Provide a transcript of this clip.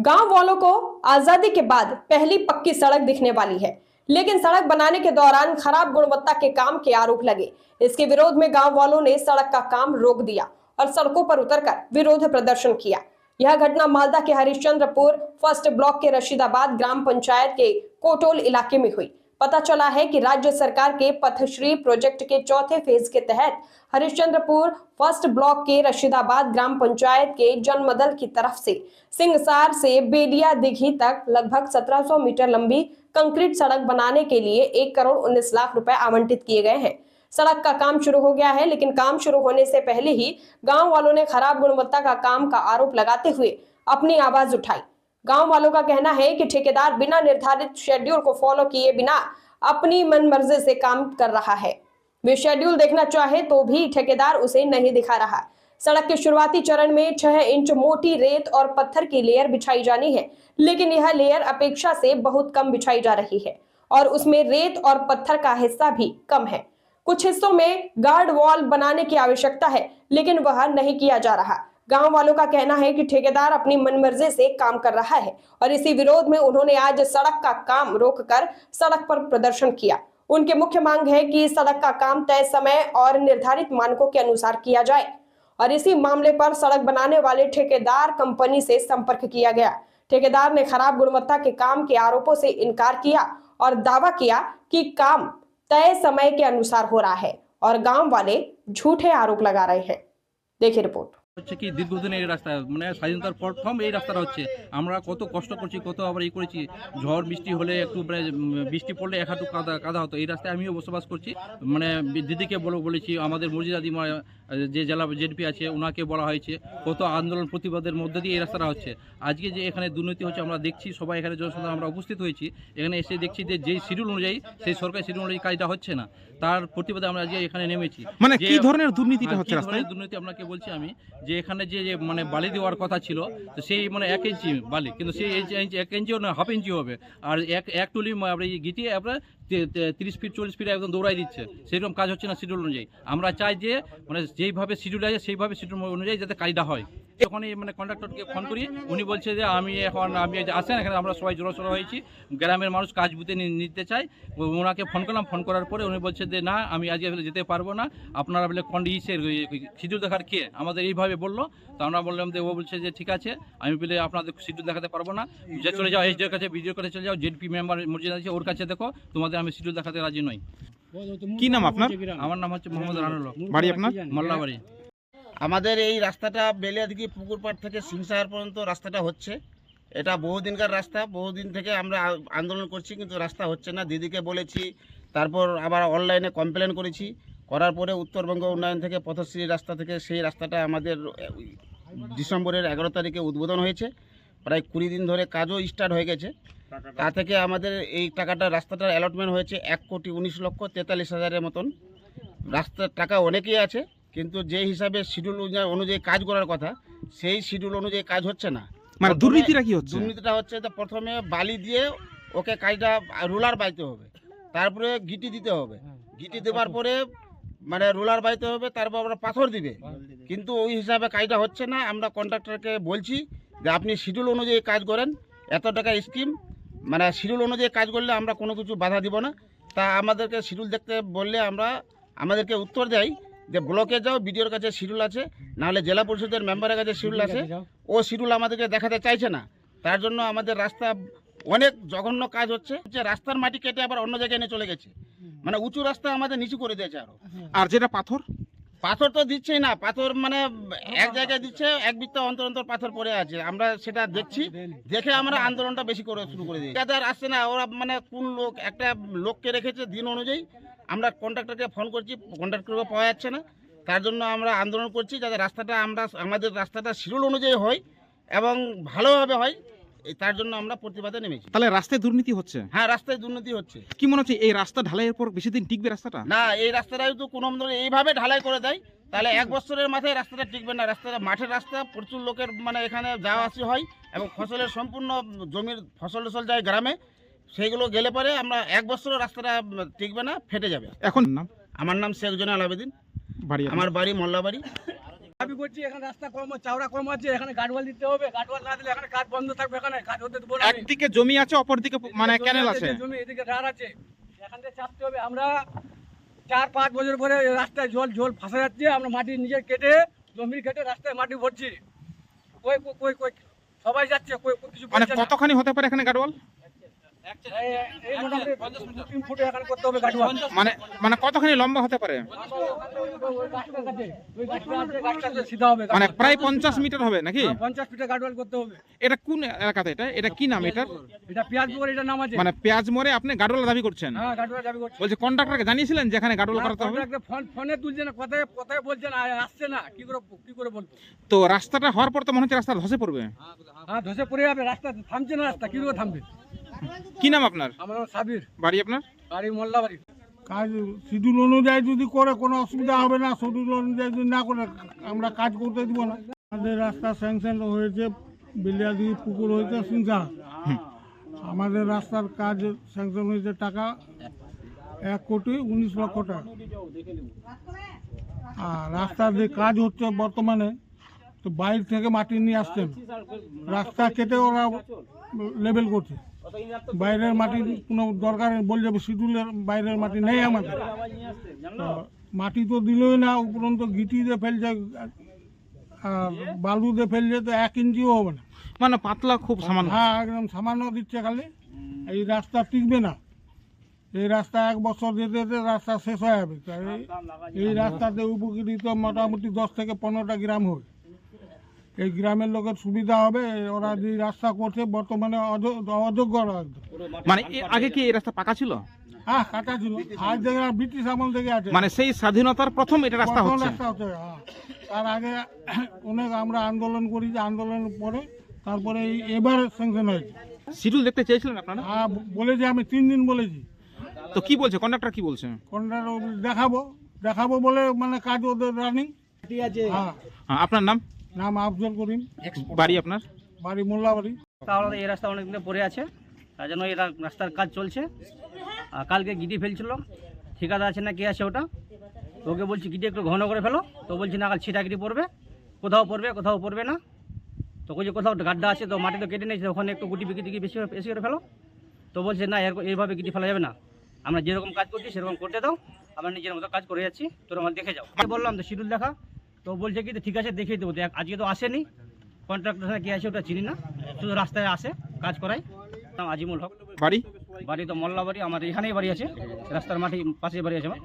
गांव वालों को आजादी के बाद पहली पक्की सड़क दिखने वाली है, लेकिन सड़क बनाने के दौरान खराब गुणवत्ता के काम के आरोप लगे। इसके विरोध में गांव वालों ने सड़क का काम रोक दिया और सड़कों पर उतरकर विरोध प्रदर्शन किया। यह घटना मालदा के हरिश्चंद्रपुर फर्स्ट ब्लॉक के रशीदाबाद ग्राम पंचायत के कोटोल इलाके में हुई। पता चला है कि राज्य सरकार के पथश्री प्रोजेक्ट के चौथे फेज के तहत हरिश्चंद्रपुर फर्स्ट ब्लॉक के रशीदाबाद ग्राम पंचायत के जनमदल की तरफ से सिंगसार से बेलिया दिघी तक लगभग 1700 मीटर लंबी कंक्रीट सड़क बनाने के लिए 1 करोड़ 19 लाख रुपए आवंटित किए गए हैं। सड़क का काम शुरू हो गया है, लेकिन काम शुरू होने से पहले ही गांव वालों ने खराब गुणवत्ता का काम का आरोप लगाते हुए अपनी आवाज उठाई। गांव वालों का कहना है कि ठेकेदार बिना निर्धारित शेड्यूल को फॉलो किए बिना अपनी मनमर्जी से काम कर रहा है। वे शेड्यूल देखना चाहे तो भी ठेकेदार उसे नहीं दिखा रहा। सड़क के शुरुआती चरण में 6 इंच मोटी रेत और पत्थर की लेयर बिछाई जानी है, लेकिन यह लेयर अपेक्षा से बहुत कम बिछाई जा रही है और उसमें रेत और पत्थर का हिस्सा भी कम है। कुछ हिस्सों में गार्ड वॉल बनाने की आवश्यकता है, लेकिन वह नहीं किया जा रहा। गांव वालों का कहना है कि ठेकेदार अपनी मनमर्जी से काम कर रहा है और इसी विरोध में उन्होंने आज सड़क का काम रोककर सड़क पर प्रदर्शन किया। उनकी मुख्य मांग है कि सड़क का काम तय समय और निर्धारित मानकों के अनुसार किया जाए और इसी मामले पर सड़क बनाने वाले ठेकेदार कंपनी से संपर्क किया गया। ठेकेदार ने खराब गुणवत्ता के काम के आरोपों से इनकार किया और दावा किया कि काम तय समय के अनुसार हो रहा है और गांव वाले झूठे आरोप लगा रहे हैं। देखिए रिपोर्ट। হচ্ছে কি দীর্ঘদিন এই রাস্তা মানে স্বাধীনতার প্রথম এই রাস্তাটা হচ্ছে। আমরা কত কষ্ট করছি, কত আবার এই করেছি, ঝড় বৃষ্টি হলে একটু বৃষ্টি পড়লে এক হাঁটু কাদা হতো। এই রাস্তায় আমিও বসবাস করছি। মানে দিদিকে বলেছি, আমাদের মর্জিদা দিমা যে জেলা জেডপি আছে ওনাকে বলা হয়েছে। কত আন্দোলন প্রতিবাদের মধ্যে দিয়ে এই রাস্তাটা হচ্ছে। আজকে যে এখানে দুর্নীতি হচ্ছে আমরা দেখছি, সবাই এখানে জনসাধারণ আমরা উপস্থিত হয়েছি। এখানে এসে দেখছি যে যেই শিডিউল অনুযায়ী, সেই সরকারি শিডিউল অনুযায়ী কাজটা হচ্ছে না। তার প্রতিবাদে আমরা আজকে এখানে নেমেছি। মানে কি ধরনের দুর্নীতিটা হচ্ছে রাস্তায়? দুর্নীতি আপনাকে বলছি আমি, যে এখানে যে মানে বালি দেওয়ার কথা ছিল, তো সেই মানে 1 ইঞ্চি বালি, কিন্তু সেই 1 ইঞ্চিও না, হাফ ইঞ্চি হবে। আর এক টুলি আমরা গিটিয়ে আপনার 30 ফিট 40 ফিট একদম দৌড়াই দিচ্ছে। সেরকম কাজ হচ্ছে না শিডিউল অনুযায়ী। আমরা চাই যে মানে যেইভাবে শিডিউল আছে সেইভাবে শিডিউল অনুযায়ী যাতে কাজটা হয়। তখন মানে কন্ট্রাক্টরকে ফোন করি, উনি বলছে যে আমি আসেন এখানে, আমরা সবাই জড়সড় হয়েছি, গ্রামের মানুষ কাজ বুঝতে নিতে চাই। ওনাকে ফোন করলাম, ফোন করার পরে উনি বলছে যে না, আমি আজকে যেতে পারবো না, আপনারা বলে শিডিউল দেখার কে, আমাদের এইভাবে বললো। তো আমরা বললাম যে, ও বলছে যে ঠিক আছে, আমি বলে আপনাদের শিডিউল দেখাতে পারবো না, যে চলে যাও এসডিওর কাছে, বিডিওর কাছে চলে যাও, জেডপি মেম্বার মর্জিদা আছে ওর কাছে দেখো, তোমাদের আমি শিডিউল দেখাতে রাজি নই। কি নাম আপনার? আমার নাম হচ্ছে মোহাম্মদ রানুল হক। বাড়ি আপনার? মোল্লাবাড়ি। আমাদের এই রাস্তাটা বেলিয়াদিঘি পুকুরপাড় থেকে সিংসার পর্যন্ত রাস্তাটা হচ্ছে। এটা বহুদিনকার রাস্তা, বহুদিন থেকে আমরা আন্দোলন করছি, কিন্তু রাস্তা হচ্ছে না। দিদিকে বলেছি, তারপর আবার অনলাইনে কমপ্লেন করেছি। করার পরে উত্তরবঙ্গ উন্নয়ন থেকে পথশ্রী রাস্তা থেকে সেই রাস্তাটা আমাদের ডিসেম্বরের 11 তারিখে উদ্বোধন হয়েছে। প্রায় 20 দিন ধরে কাজও স্টার্ট হয়ে গেছে। তা থেকে আমাদের এই টাকাটা রাস্তাটার অ্যালটমেন্ট হয়েছে 1,19,43,000-এর মতন। রাস্তার টাকা অনেকই আছে, কিন্তু যে হিসাবে শিডিউল অনুযায়ী কাজ করার কথা, সেই শিডিউল অনুযায়ী কাজ হচ্ছে না। মানে দুর্নীতিটা কি হচ্ছে? দুর্নীতিটা হচ্ছে যে প্রথমে বালি দিয়ে ওকে কাজটা রোলার বাইতে হবে, তারপরে গিটি দিতে হবে, গিটি দেওয়ার পরে মানে রোলার বাইতে হবে, তারপর আমরা পাথর দিবে, কিন্তু ওই হিসাবে কাজটা হচ্ছে না। আমরা কন্ট্রাক্টরকে বলছি যে আপনি শিডিউল অনুযায়ী কাজ করেন, এত টাকা স্কিম, মানে শিডিউল অনুযায়ী কাজ করলে আমরা কোনো কিছু বাধা দিব না। তা আমাদেরকে শিডিউল দেখতে বললে আমাদেরকে উত্তর দেয় যে ব্লকে যাও, বিডিওর কাছে শিডিউল আছে, নাহলে জেলা পরিষদের মেম্বারের কাছে শিডিউল আছে। ও শিডিউল আমাদেরকে দেখাতে চাইছে না। তার জন্য আমাদের রাস্তা অনেক জঘন্য কাজ হচ্ছে। রাস্তার মাটি কেটে আবার অন্য জায়গায় নিয়ে চলে গেছে, মানে উঁচু রাস্তা আমাদের নিচু করে দিয়েছে আরো। আর যেটা পাথর তো দিচ্ছেই না, পাথর মানে এক জায়গায় দিচ্ছে, এক বিত্তা অন্তর অন্তর পাথর পড়ে আছে। আমরা সেটা দেখছি, দেখে আমরা আন্দোলনটা বেশি করে শুরু করে দিই। ঠিকাদার আসছে না, ওরা মানে কোন লোক, একটা লোককে রেখেছে দিন অনুযায়ী। আমরা কন্ট্রাক্টরকে ফোন করছি, কন্ট্রাক্টরকে পাওয়া যাচ্ছে না। তার জন্য আমরা আন্দোলন করছি যাতে রাস্তাটা আমাদের রাস্তাটা শিডিউল অনুযায়ী হয় এবং ভালোভাবে হয়। তার জন্য আমরা প্রতিবাদে নেমেছি। তাহলে রাস্তায় দুর্নীতি হচ্ছে? হ্যাঁ, রাস্তায় দুর্নীতি হচ্ছে। কি মনে হচ্ছে এই রাস্তা ঢালাইয়ের পর বেশি দিন টিকবে রাস্তাটা? না, এই রাস্তাটা যদি কোনো এইভাবে ঢালাই করে দেয়, তাহলে 1 বছরের মাথায় রাস্তাটা টিকবে না। রাস্তাটা মাঠের রাস্তা, প্রচুর লোকের মানে এখানে যাওয়া আসি হয় এবং ফসলের সম্পূর্ণ জমির ফসল যায় গ্রামে, সেইগুলো গেলে পরে আমরা 1 বছরের রাস্তাটা টিকবে না, ফেটে যাবে। এখন নাম? আমার নাম শেখ জয়নাল আবেদিন। বাড়ি? আমার বাড়ি মোল্লাবাড়ি। দাবি করছি এখানে রাস্তা কম চওড়া কম আছে, এখানে গার্ডওয়াল দিতে হবে। গার্ডওয়াল না দিলে এখানে কাজ বন্ধ থাকবে, এখানে কাজ হতে দেবো না আমি। একদিকে জমি আছে, অপরদিকে মানে ক্যানেল আছে। জমি এদিকে ধার আছে, এখান থেকে চাপতে হবে। আমরা 4-5 বছর পরে এই রাস্তায় জল ফাঁসা যাচ্ছে, আমরা মাটি নিজে কেটে জমি কেটে রাস্তায় মাটি ভরছি। কই কই কই সবাই যাচ্ছে, কই কিছু মানে বলছে না। কতখানি হতে পারে এখানে গাড়োয়াল? এই মোটামুটি 2-3 ফুটে এখানে করতে হবে গার্ডওয়াল। মানে মানে কতখানি লম্বা হতে পারে? ওই গাছটার কাছে, ওই গাছটা আছে, গাছটা সিধা হবে। মানে প্রায় 50 মিটার হবে নাকি? 50 ফিটে গার্ডওয়াল করতে হবে। এটা কোন এলাকাতে? এটা কি নাম এটার? এটা পেঁয়াজ মোড়, এটা নাম আছে। মানে পেঁয়াজ মোড়ে আপনি গাড়োয়াল দাবি করছেন? হ্যাঁ, গার্ডওয়াল দাবি করছি। বলছে কন্ট্রাক্টরকে জানিয়েছিলেন যে এখানে গাড়োয়াল করাতে হবে? ফোনে তুলছে না, কথায় কথায় বলছে না, আসছে না, কি করে বলবো? তো রাস্তাটা হওয়ার পর তো মনে হচ্ছে রাস্তা ধসে পড়বে। হ্যাঁ, ধসে পড়ে যাবে, রাস্তা থামছে না, রাস্তা কি করে থামবে? কি নাম আপনার? আমার নাম সাবির, বাড়ি আপনার? বাড়ি মোল্লাবাড়ি। কাজ শিডিউল অনুযায়ী যদি করে কোনো অসুবিধা হবে না, শিডিউল অনুযায়ী যদি না করে আমরা কাজ করতে দিব না। আমাদের রাস্তা স্যাংশন হয়েছে, বিলিয়াদি পুকুর হয়েছে সিংসা। আমাদের রাস্তার কাজ স্যাংশন হয়েছে টাকা 1,19,00,000 টাকা। আর রাস্তার যে কাজ হচ্ছে বর্তমানে, তো বাইরে থেকে মাটি নিয়ে আসছেন, রাস্তা কেটে ওরা লেভেল করছে। বাইরের মাটির কোনো দরকার নেই, বলে যাবে শিডিউলের বাইরের মাটি নেই আমাদের। তো মাটি তো দিলই না, উপরন্ত গিটি দিয়ে ফেলছে আর বালু দিয়ে ফেলছে, তো 1 ইঞ্চিও হবে না। মানে পাতলা খুব সামান্য। হ্যাঁ, একদম সামান্য দিচ্ছে খালি। এই রাস্তা টিকবে না, এই রাস্তা 1 বছর যেতে যেতে রাস্তা শেষ হয়ে যাবে। তাই এই রাস্তাতে উপকৃত মোটামুটি 10 থেকে 15টা গ্রাম হবে। এই গ্রামের লোকের সুবিধা হবে, ওরা যে রাস্তা করছে বর্তমানে অযোগ্য একদম। মানে আগে কি এই রাস্তা পাকা ছিল? হ্যাঁ, কাটা ছিল, আজ থেকে ব্রিটিশ আমল থেকে আছে। মানে সেই স্বাধীনতার প্রথম এটা রাস্তা প্রথম হচ্ছে। রাস্তা হচ্ছে, হ্যাঁ। তার আগে অনেক আমরা আন্দোলন করি, যে আন্দোলনের পরে তারপরে এবার স্যাংশন হয়েছে। শিডিউল দেখতে চেয়েছিলেন আপনারা? হ্যাঁ, বলেছি আমি 3 দিন বলেছি। তো কি বলছে কন্ট্রাক্টর, কি বলছে? কন্ট্রাক্টর দেখাবো বলে মানে কাজ ওদের রানিং। হ্যাঁ, হ্যাঁ, আপনার নাম? নাম আফজল করিম, বাড়ি আপনার? বাড়ি মোল্লাবাড়ি। তাহলে এই রাস্তা অনেক দিনে পড়ে আছে, তার জন্য এই রাস্তার কাজ চলছে। আর কালকে গিটি ফেলছিল, ঠিকাদার আছে না কে আছে ওটা, ওকে বলছি গিটি একটু ঘন করে ফেলো, তো বলছি না কাল ছিটাগিটি পড়বে, কোথাও পড়বে না। তো বলছি কোথাও গাড্ডা আছে, তো মাটি তো কেটে নিয়েছে, ওখানে একটু গুটি বিকিটি বেশি করে ফেলো। তো বলছে না, এইভাবে গিটি ফেলা যাবে না, আমরা যেরকম কাজ করছি সেরকম করতে দাও, আমরা নিজের মতো কাজ করে যাচ্ছি, তোর আমার দেখে যাও। বললাম তো শিডিউল দেখা, তো বলছে কি ঠিক আছে দেখিয়ে দেবো। আজকে তো আসেনি, কন্ট্রাক্টর কে আছে ওটা চিনি না, শুধু রাস্তায় আসে কাজ করায়। নাম আজিমুল হক। বাড়ি? বাড়ি তো মোল্লাবাড়ি, আমার এখানেই বাড়ি আছে, রাস্তার মাটি পাশে বাড়ি আছে আমার।